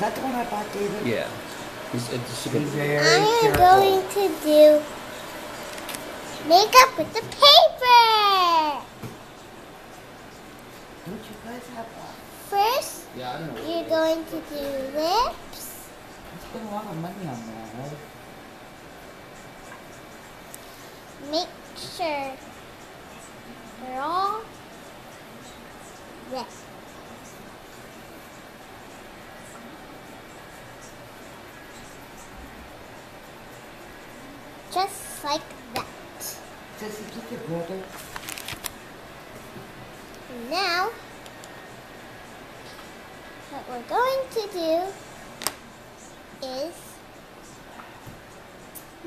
that the one I bought, David? Yeah. Be very I am careful. going to do makeup with the paper. Don't you guys have First, Yeah, I don't know. you're going to do lips. I spent a lot of money on that, right? Make sure they're all red. Just like that. Sissy, look at brother. And now, what we're going to do is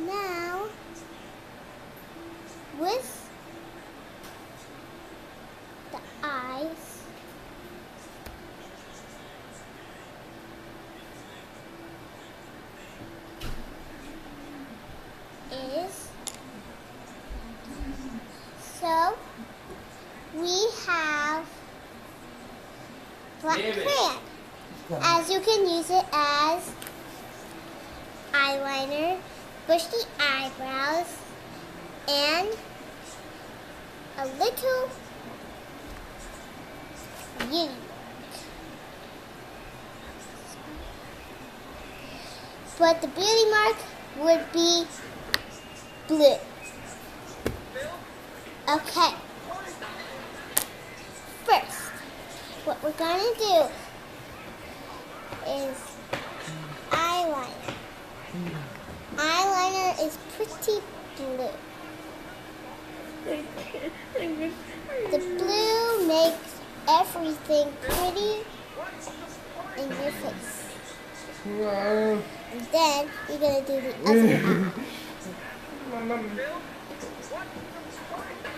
now with the eyes, is so we have black crayon. As you can use it as eyeliner, bushy eyebrows, and a little beauty mark. But the beauty mark would be blue. Okay. First, what we're going to do is eyeliner. Eyeliner is pretty blue. The blue makes everything pretty in your face. And then you're going to do the other eye.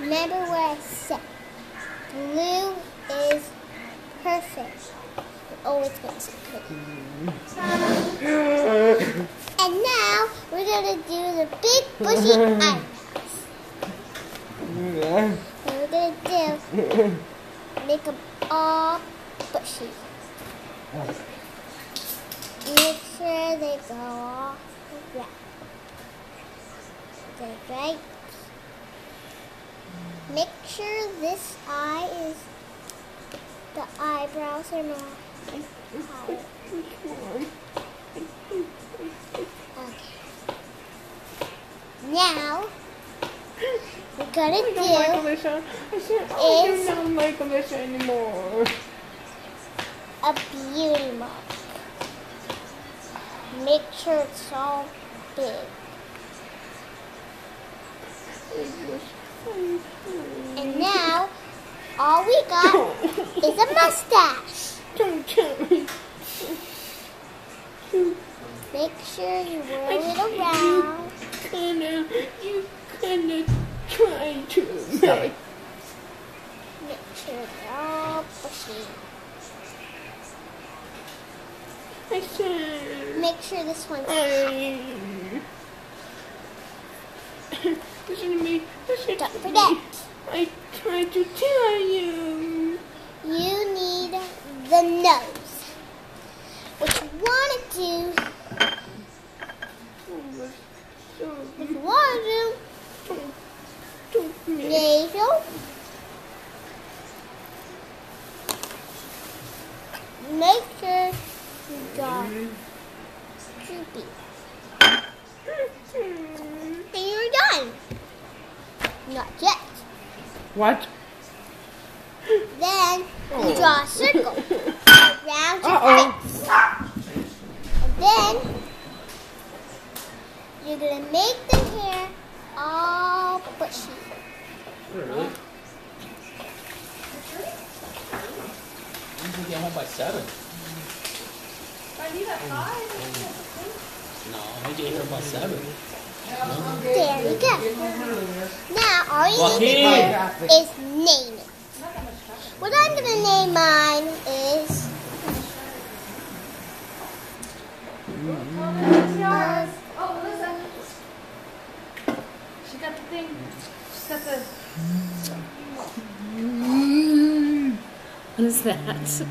Remember what I said. Blue is perfect. It always makes it pretty. And now we're going to do the big bushy eyebrows. So we're going to make them all bushy. Make sure they go all around. That's right. Make sure this eye is, the eyebrows are not higher. Okay. Now, we're gonna do is don't like Alyssa anymore. a beauty mark. Make sure it's all big. And now, all we got is a mustache. Don't tell me. Make sure you whirl it around. You kinda try to. Make sure they're all bushy. I said. Make sure this one's Listen to me. Listen Don't to forget, me. I tried to tell you. you need the nose. What you want to do, if you want to do, nasal, make sure you got droopy. And you're done. Not yet. What? Then you draw a circle around your face. And then you're going to make the hair all bushy. Really? Usually get home by 7. I leave at 5. No, I get here by 7. There you go. Now all you need to do is name it. What I'm going to name mine is Oh, listen. She got the thing. She got the. What is that?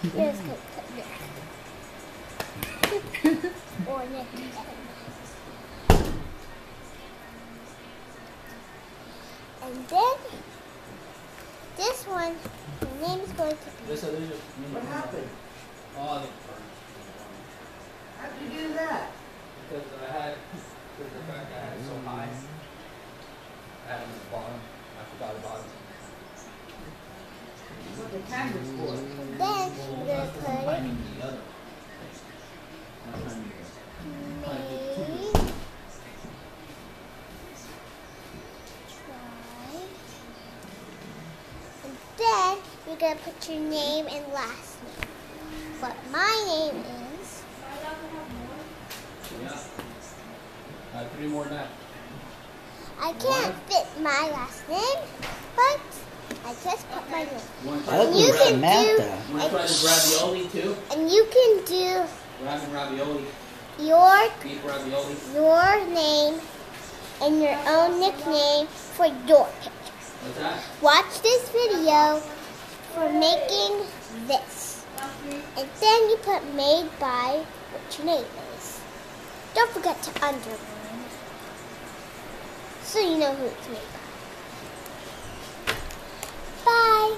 You're just going to put this. Or next to that. And then, this one, the name is going to be... This is What happened? Oh, I think How'd you do that? because I had, because the fact I had it so high. I had them at the bottom. I forgot about it. What the camera's for? And then, we're going to put Timing the other. name. Try. And then, you're going to put your name and last name. But my name is... Am I allowed to have more? Yeah. 3 more than that. I can't fit my last name, but I just put my name. You want to I try, like You the can Samantha. you want to try the ravioli too? And you can do Ramen ravioli, your beef ravioli. name and your own nickname for your picture. What's that? Watch this video for making this. And then you put made by what your name is. Don't forget to underline so you know who it's made by. Bye.